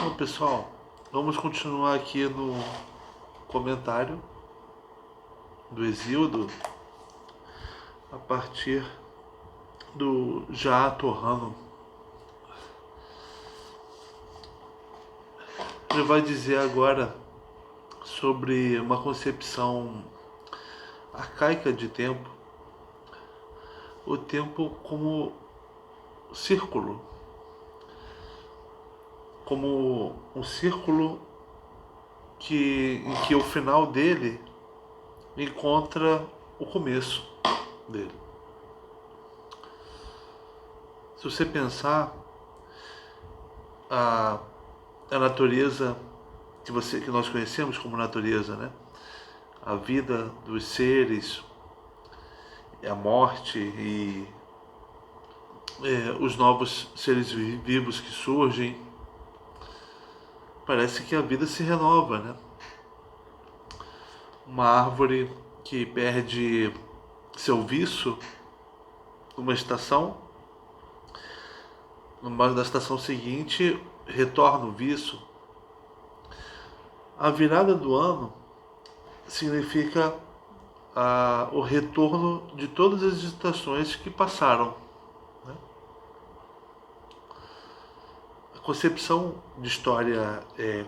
Bom, pessoal, vamos continuar aqui no comentário do Hesíodo a partir do Já Torrano. Ele vai dizer agora sobre uma concepção arcaica de tempo, o tempo como círculo, como um círculo em que o final dele encontra o começo dele. Se você pensar, a natureza que nós conhecemos como natureza, né? A vida dos seres, a morte e os novos seres vivos que surgem, parece que a vida se renova, né? Uma árvore que perde seu viço numa estação, da estação seguinte retorna o viço. A virada do ano significa o retorno de todas as estações que passaram, né? A concepção de história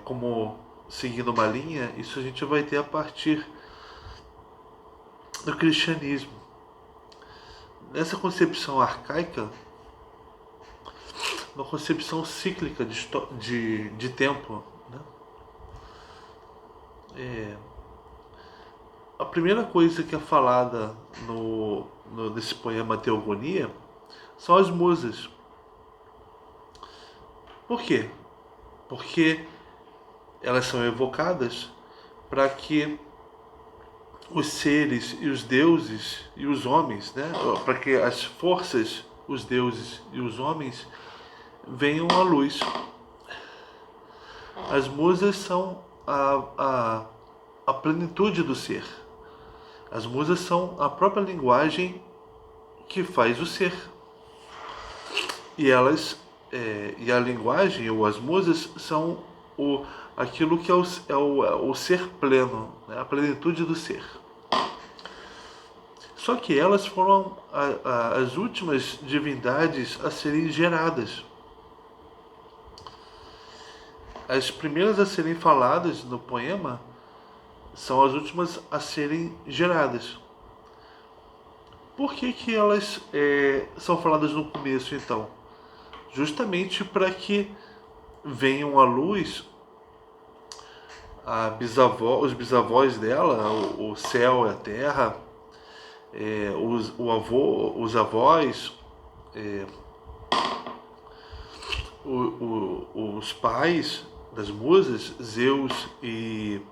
como seguindo uma linha, isso a gente vai ter a partir do cristianismo. Nessa concepção arcaica, uma concepção cíclica de tempo, né? A primeira coisa que é falada nesse poema Teogonia são as musas. Por quê? Porque elas são evocadas para que os seres e os deuses e os homens, né? Para que as forças, os deuses e os homens venham à luz. As musas são a plenitude do ser. As musas são a própria linguagem que faz o ser. E e a linguagem ou as musas são aquilo que é o ser pleno, né? A plenitude do ser. Só que elas foram as últimas divindades a serem geradas. As primeiras a serem faladas no poema são as últimas a serem geradas. Por que elas são faladas no começo, então? Justamente para que venham à luz os bisavós dela, o céu e a terra, os avós, os pais das musas, Zeus e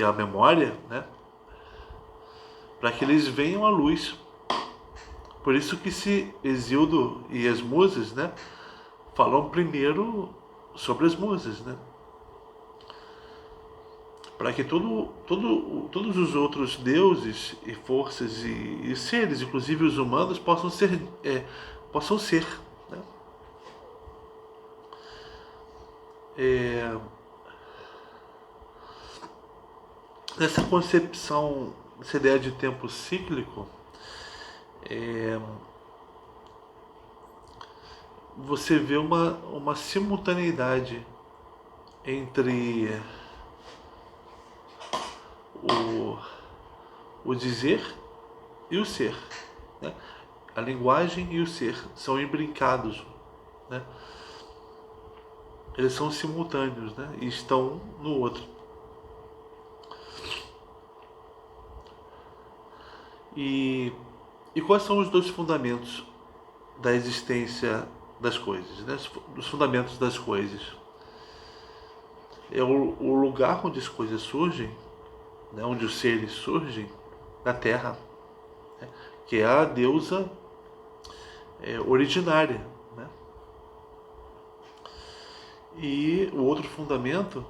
a memória, né? Para que eles venham à luz. Por isso que Hesíodo e as musas, né, falam primeiro sobre as musas, né? Para que todos os outros deuses e forças e seres, inclusive os humanos, possam ser, né? Nessa concepção, essa ideia de tempo cíclico, você vê uma simultaneidade entre o dizer e o ser, né? A linguagem e o ser são imbrincados, né? Eles são simultâneos, né? E estão um no outro. E quais são os dois fundamentos da existência das coisas, né? Os fundamentos das coisas. É o lugar onde as coisas surgem, né? Onde os seres surgem, na Terra, né? Que é a deusa originária, né? E o outro fundamento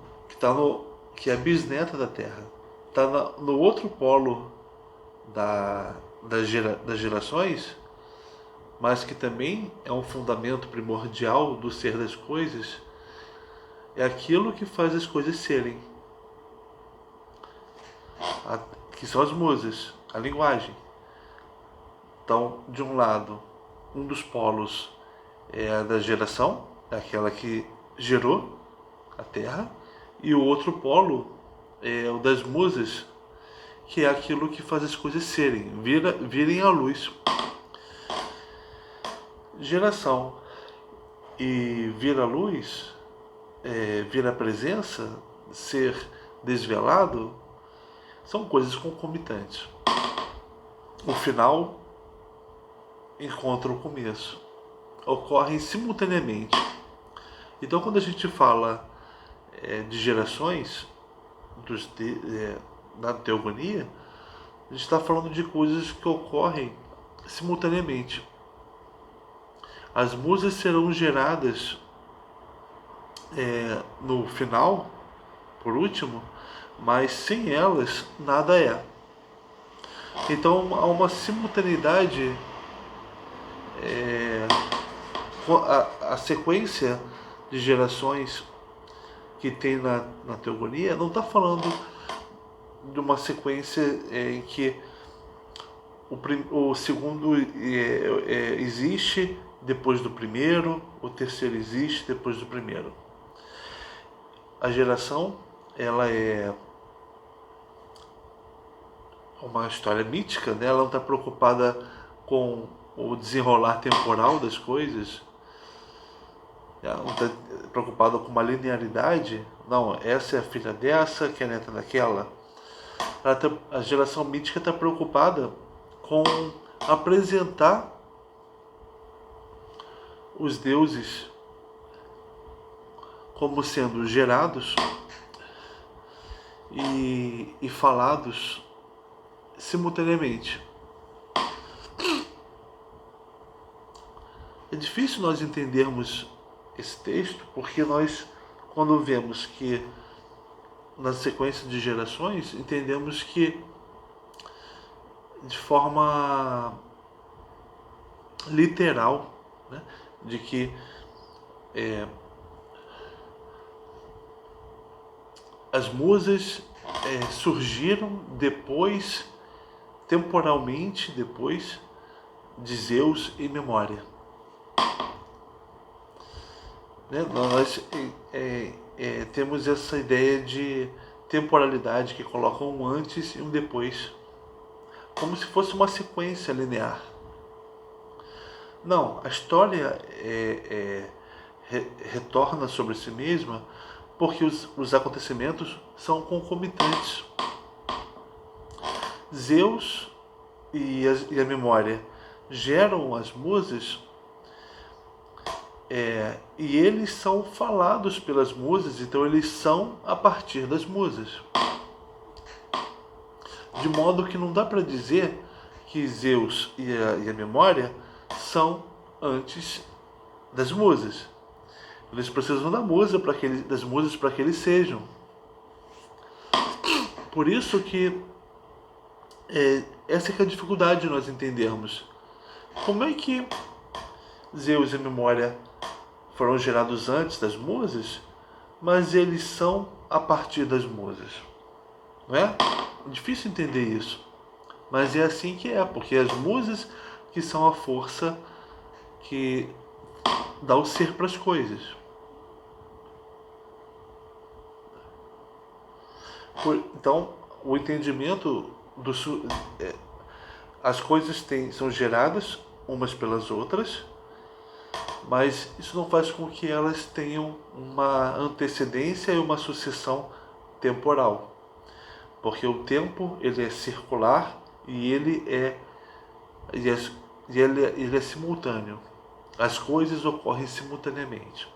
que é a bisneta da Terra, está no outro polo das gerações, mas que também é um fundamento primordial do ser das coisas, é aquilo que faz as coisas serem, que são as musas, a linguagem. Então, de um lado, um dos polos é a da geração, é aquela que gerou a Terra, e o outro polo é o das musas, que é aquilo que faz as coisas serem, virem à luz. Geração e vir à luz, vir à presença, ser desvelado, são coisas concomitantes. O final encontra o começo, ocorrem simultaneamente. Então, quando a gente fala de gerações na teogonia, a gente está falando de coisas que ocorrem simultaneamente. As musas serão geradas no final, por último, mas sem elas nada é. Então há uma simultaneidade, a sequência de gerações que tem na teogonia não está falando de uma sequência em que o segundo existe depois do primeiro, o terceiro existe depois do primeiro. A geração, ela é uma história mítica, né? Ela não está preocupada com o desenrolar temporal das coisas, ela não está preocupada com uma linearidade. Não, essa é a filha dessa, que é a neta daquela. A geração mítica está preocupada com apresentar os deuses como sendo gerados e falados simultaneamente. É difícil nós entendermos esse texto, porque nós, quando vemos que na sequência de gerações, entendemos que de forma literal, né, de que as musas surgiram depois, temporalmente depois de Zeus em memória. Né? Nós temos essa ideia de temporalidade que coloca um antes e um depois, como se fosse uma sequência linear. Não, a história retorna sobre si mesma porque os acontecimentos são concomitantes. Zeus e a memória geram as musas, e eles são falados pelas musas, então eles são a partir das musas. De modo que não dá para dizer que Zeus e a memória são antes das musas. Eles precisam das musas para que eles sejam. Por isso que essa é a dificuldade de nós entendermos. Como é que Zeus e a memória foram gerados antes das musas, mas eles são a partir das musas? Não é? É difícil entender isso. Mas é assim que é, porque as musas que são a força que dá o ser para as coisas. Então, o entendimento as coisas são geradas umas pelas outras, mas isso não faz com que elas tenham uma antecedência e uma sucessão temporal, porque o tempo ele é circular e ele é simultâneo. As coisas ocorrem simultaneamente.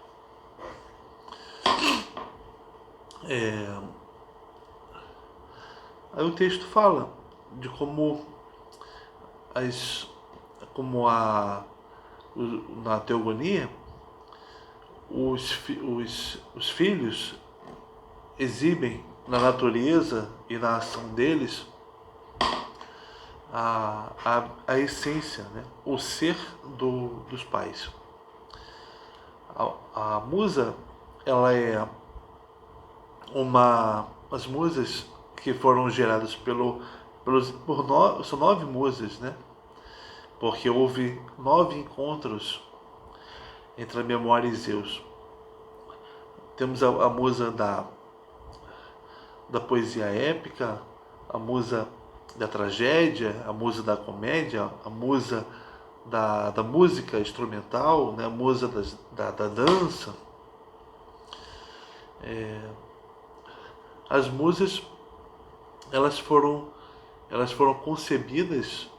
Aí o texto fala de como na teogonia os filhos exibem na natureza e na ação deles a essência, né? O ser dos pais. A musa, ela é as musas que foram geradas são 9 musas, né? Porque houve 9 encontros entre a memória e Zeus. Temos a musa da poesia épica, a musa da tragédia, a musa da comédia, a musa da música instrumental, né? A musa da dança. As musas, elas foram concebidas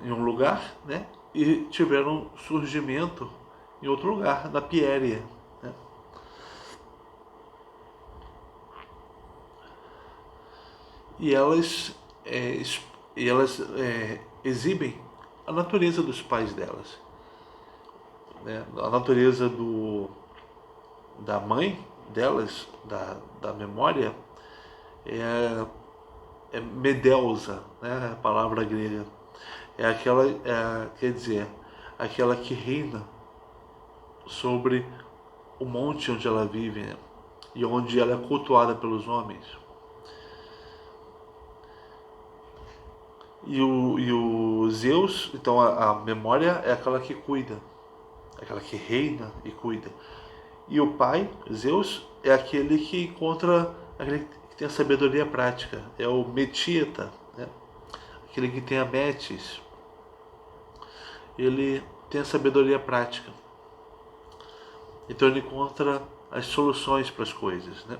em um lugar, né? E tiveram surgimento em outro lugar, na Pieria, né? E elas exibem a natureza dos pais delas, né? A natureza da mãe delas, da memória, é Medeusa, né? A palavra grega. É aquela, quer dizer, aquela que reina sobre o monte onde ela vive, né? E onde ela é cultuada pelos homens. E o Zeus, então a memória é aquela que cuida, aquela que reina e cuida. E o pai, Zeus, é aquele que encontra, aquele que tem a sabedoria prática, é o Metieta, né? Aquele que tem a Metis. Ele tem a sabedoria prática. Então ele encontra as soluções para as coisas, né?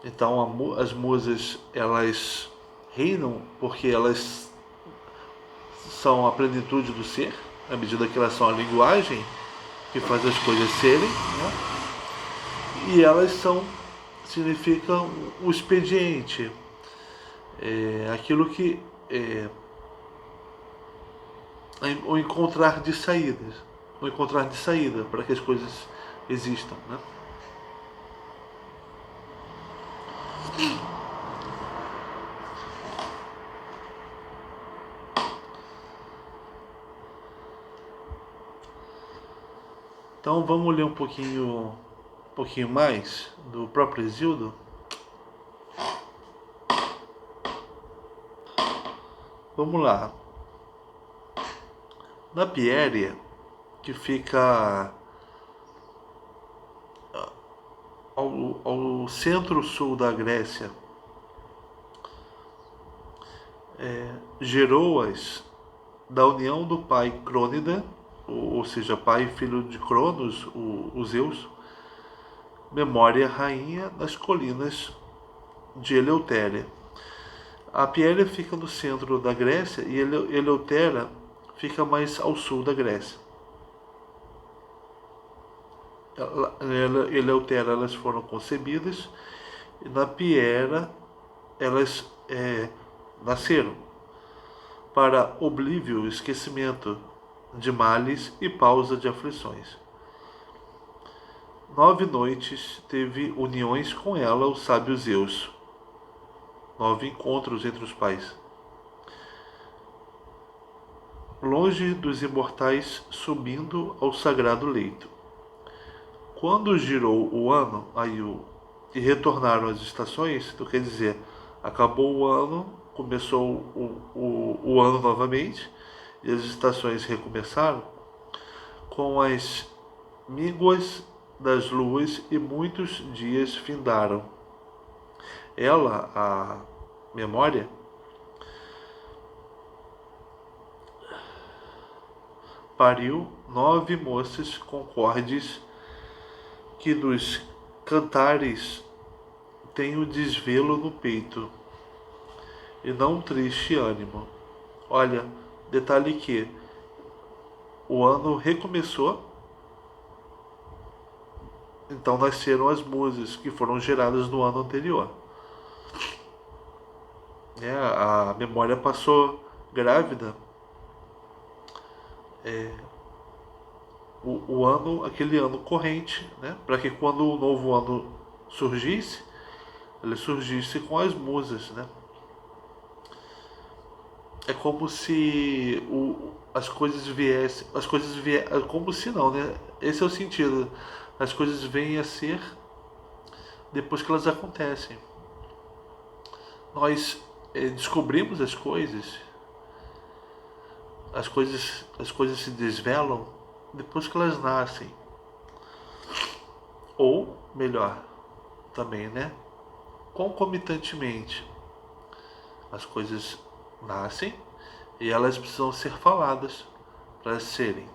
Então as musas, elas reinam porque elas são a plenitude do ser, à medida que elas são a linguagem que faz as coisas serem, né? E elas significam o expediente, aquilo que o encontrar de saídas, o encontrar de saída para que as coisas existam, né? Então vamos ler um pouquinho mais do próprio Hesíodo. Vamos lá. Na Pieria, que fica ao centro-sul da Grécia, gerou-as da união do pai Crônida, ou seja, pai e filho de Cronos, o Zeus, memória rainha das colinas de Eleutéria. A Pieria fica no centro da Grécia e Eleutéria fica mais ao sul da Grécia. Eleutéria, elas foram concebidas e na Pieria elas nasceram para oblívio, esquecimento de males e pausa de aflições. 9 noites teve uniões com ela o sábio Zeus. 9 encontros entre os pais. Longe dos imortais, subindo ao sagrado leito. Quando girou o ano, e retornaram as estações, então quer dizer, acabou o ano, começou o ano novamente, e as estações recomeçaram, com as míngua das luas e muitos dias findaram. Ela, a memória, pariu 9 moças concordes que dos cantares têm o desvelo no peito e não triste ânimo. Olha, detalhe que o ano recomeçou, então nasceram as musas que foram geradas no ano anterior. A memória passou grávida aquele ano corrente, né? Para que quando o novo ano surgisse, ele surgisse com as musas, né? é como se as coisas viessem, como se não, né? Esse é o sentido. As coisas vêm a ser depois que elas acontecem. Nós descobrimos as coisas se desvelam depois que elas nascem. Ou, melhor, também, né? Concomitantemente, as coisas nascem e elas precisam ser faladas para serem.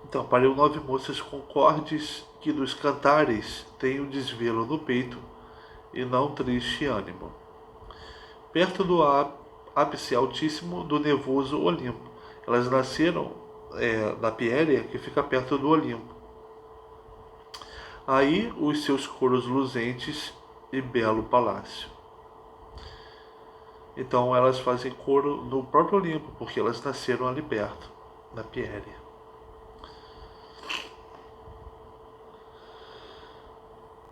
Então, para o nove moças concordes que dos cantares tem um desvelo no peito e não triste ânimo. Perto do ápice altíssimo do nevoso Olimpo. Elas nasceram na Pieria, que fica perto do Olimpo. Aí os seus coros luzentes e belo palácio. Então elas fazem coro no próprio Olimpo, porque elas nasceram ali perto, na Pieria.